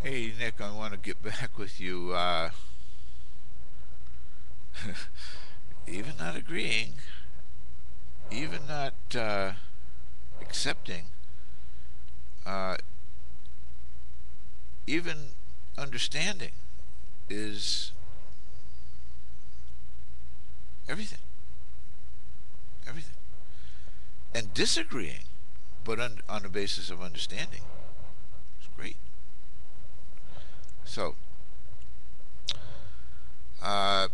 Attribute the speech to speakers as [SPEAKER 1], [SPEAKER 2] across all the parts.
[SPEAKER 1] Hey Nick, I want to get back with you. Even not agreeing, even not accepting, uh, even understanding is everything. Everything. And disagreeing, but on the basis of understanding, is great. So, uh,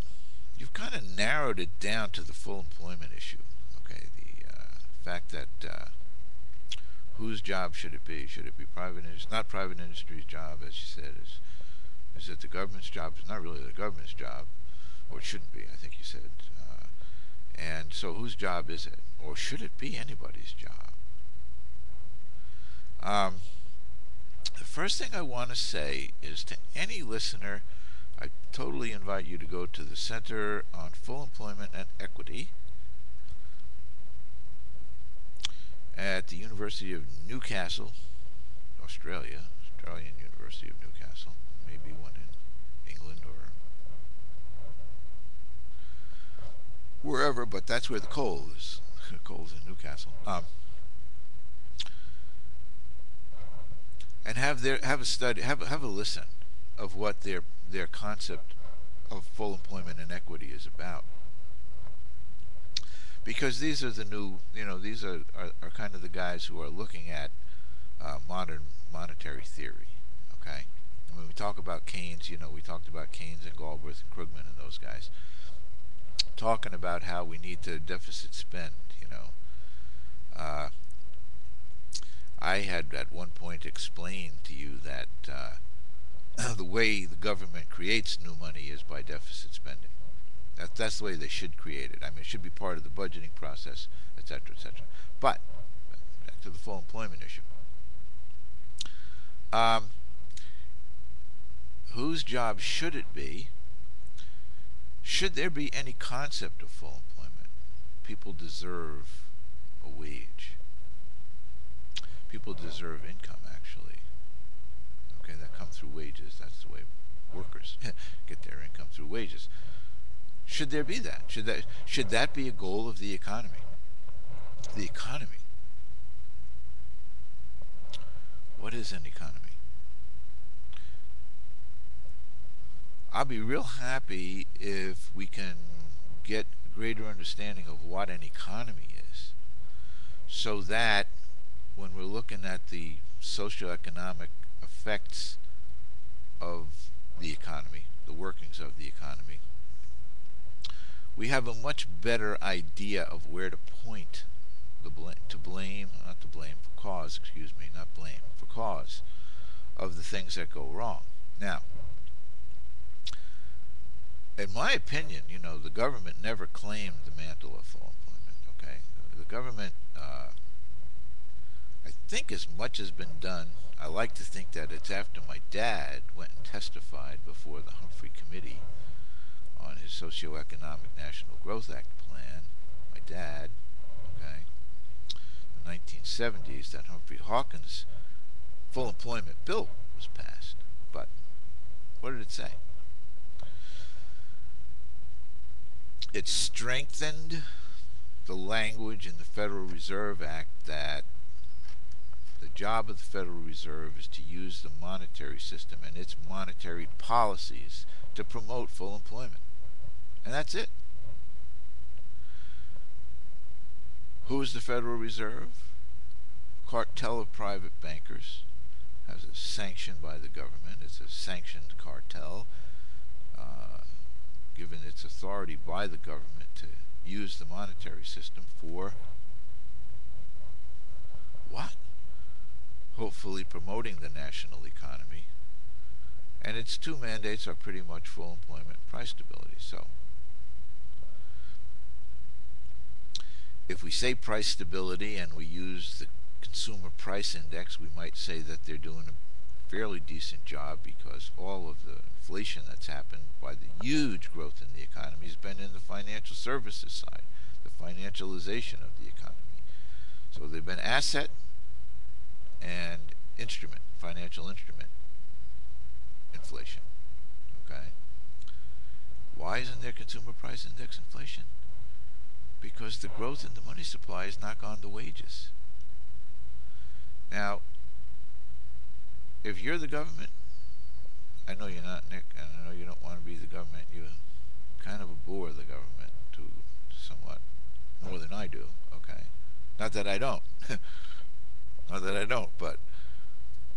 [SPEAKER 1] you've kind of narrowed it down to the full employment issue. Okay, the fact that whose job should it be? Should it be private industry? Not private industry's job, as you said. Is it the government's job? It's not really the government's job, or it shouldn't be. I think you said. And so, whose job is it, or should it be anybody's job? Um, the first thing I want to say is to any listener, I totally invite you to go to the Center on Full Employment and Equity at the University of Newcastle, Australia, Australian University of Newcastle, maybe one in England or wherever, but that's where the coal is. Coal's in Newcastle. And have a study, have a listen of what their concept of full employment and equity is about. Because these are the new, these are kind of the guys who are looking at modern monetary theory. Okay, when we talk about Keynes, we talked about Keynes and Galbraith and Krugman and those guys talking about how we need to deficit spend. Uh, I had at one point explained to you that the way the government creates new money is by deficit spending. That's the way they should create it. I mean, it should be part of the budgeting process, etc., etc. But back to the full employment issue. Um, whose job should it be? Should there be any concept of full employment? People deserve a wage. People deserve income, actually. Okay, that comes through wages. That's the way workers get their income, through wages. Should there be that? Should that be a goal of the economy? The economy. What is an economy? I'll be real happy if we can get greater understanding of what an economy is, so that when we're looking at the socioeconomic effects of the economy, the workings of the economy, we have a much better idea of where to point for cause, not blame, for cause of the things that go wrong. Now, in my opinion, the government never claimed the mantle of full employment. Okay, the government, I think, as much has been done. I like to think that it's after my dad went and testified before the Humphrey Committee on his Socioeconomic National Growth Act plan. My dad, okay, in the 1970s, that Humphrey Hawkins full employment bill was passed. But what did it say? It strengthened the language in the Federal Reserve Act that the job of the Federal Reserve is to use the monetary system and its monetary policies to promote full employment. And that's it. Who is the Federal Reserve? Cartel of private bankers. Has a sanction by the government. It's a sanctioned cartel, given its authority by the government to use the monetary system for what? Hopefully promoting the national economy. And its two mandates are pretty much full employment and price stability. So, if we say price stability and we use the consumer price index, we might say that they're doing a fairly decent job, because all of the inflation that's happened by the huge growth in the economy has been in the financial services side, the financialization of the economy. So they've been asset and instrument, financial instrument inflation. Okay? Why isn't there consumer price index inflation? Because the growth in the money supply has not gone to wages. Now, if you're the government, I know you're not, Nick, and I know you don't want to be the government. You're kind of a bore the government to somewhat more than I do. Okay, not that I don't, not that I don't, but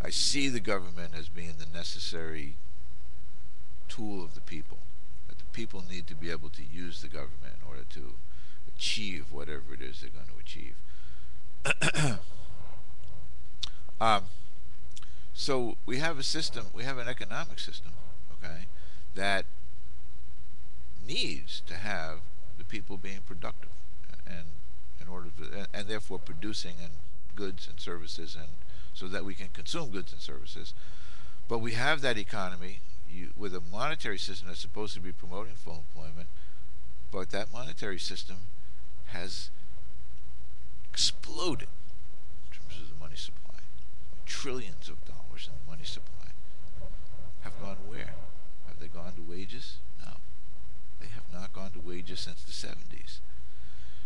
[SPEAKER 1] I see the government as being the necessary tool of the people. That the people need to be able to use the government in order to achieve whatever it is they're going to achieve. um, so we have a system, we have an economic system, okay, that needs to have the people being productive, and in order to, and therefore producing and goods and services, and so that we can consume goods and services. But we have that economy with a monetary system that's supposed to be promoting full employment, but that monetary system has exploded in terms of the money supply. Trillions of dollars in the money supply have gone where? Have they gone to wages? No. They have not gone to wages since the 70s.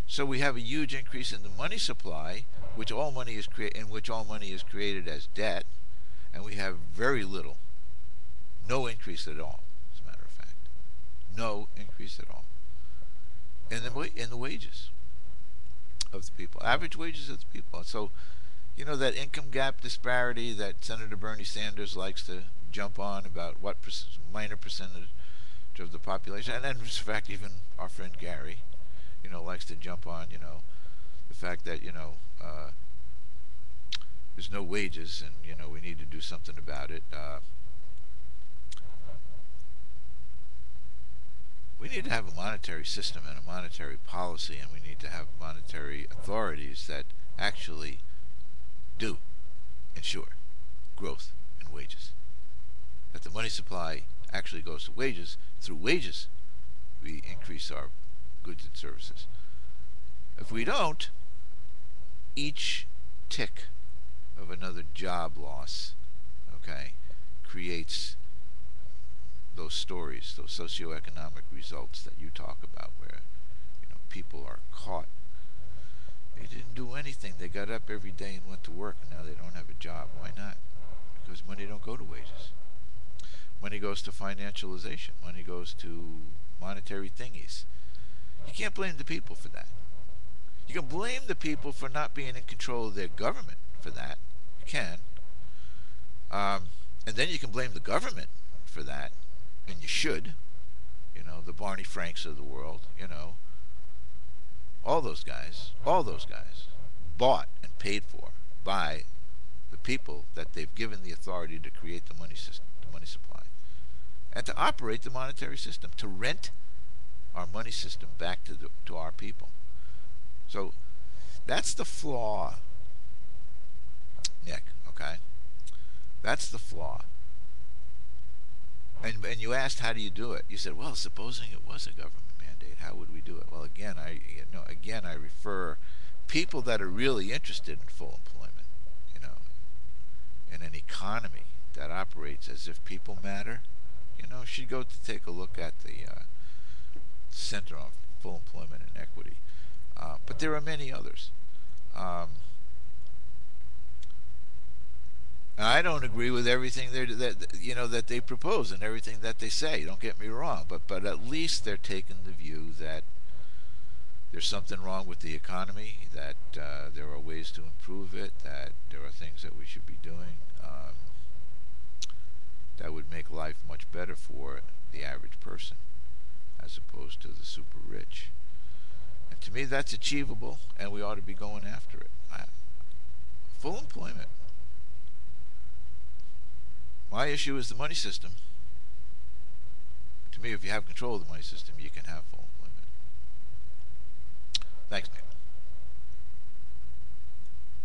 [SPEAKER 1] So we have a huge increase in the money supply, which all money is in which all money is created as debt, and we have very little, no increase at all. As a matter of fact, no increase at all in the wages of the people, average wages of the people. So, you know, that income gap disparity that Senator Bernie Sanders likes to jump on about what minor percentage of the population, and then in fact even our friend Gary, you know, likes to jump on, you know, the fact that, you know, there's no wages and, you know, we need to do something about it. We need to have a monetary system and a monetary policy, and we need to have monetary authorities that actually do ensure growth in wages. That the money supply actually goes to wages. Through wages, we increase our goods and services. If we don't, each tick of another job loss, okay, creates those stories, those socioeconomic results that you talk about, where, you know, people are caught. They didn't do anything. They got up every day and went to work, and now they don't have a job. Why not? Because money don't go to wages. Money goes to financialization. Money goes to monetary thingies. You can't blame the people for that. You can blame the people for not being in control of their government for that. You can. And then you can blame the government for that. And you should. You know, the Barney Franks of the world, you know. All those guys bought and paid for by the people that they've given the authority to create the money system, the money supply, and to operate the monetary system, to rent our money system back to our people. So that's the flaw, Nick, okay? That's the flaw. And you asked, how do you do it? You said, well, supposing it was a government mandate, how would we do it? Well, again, I refer people that are really interested in full employment, you know, in an economy that operates as if people matter, you know, should go to take a look at the Center on Full Employment and Equity. But there are many others. I don't agree with everything that they propose and everything that they say. Don't get me wrong, but at least they're taking the view that there's something wrong with the economy, that there are ways to improve it, that there are things that we should be doing that would make life much better for the average person, as opposed to the super rich. And to me, that's achievable, and we ought to be going after it. Full employment. My issue is the money system. To me, if you have control of the money system, you can have full employment. Thanks, Nick.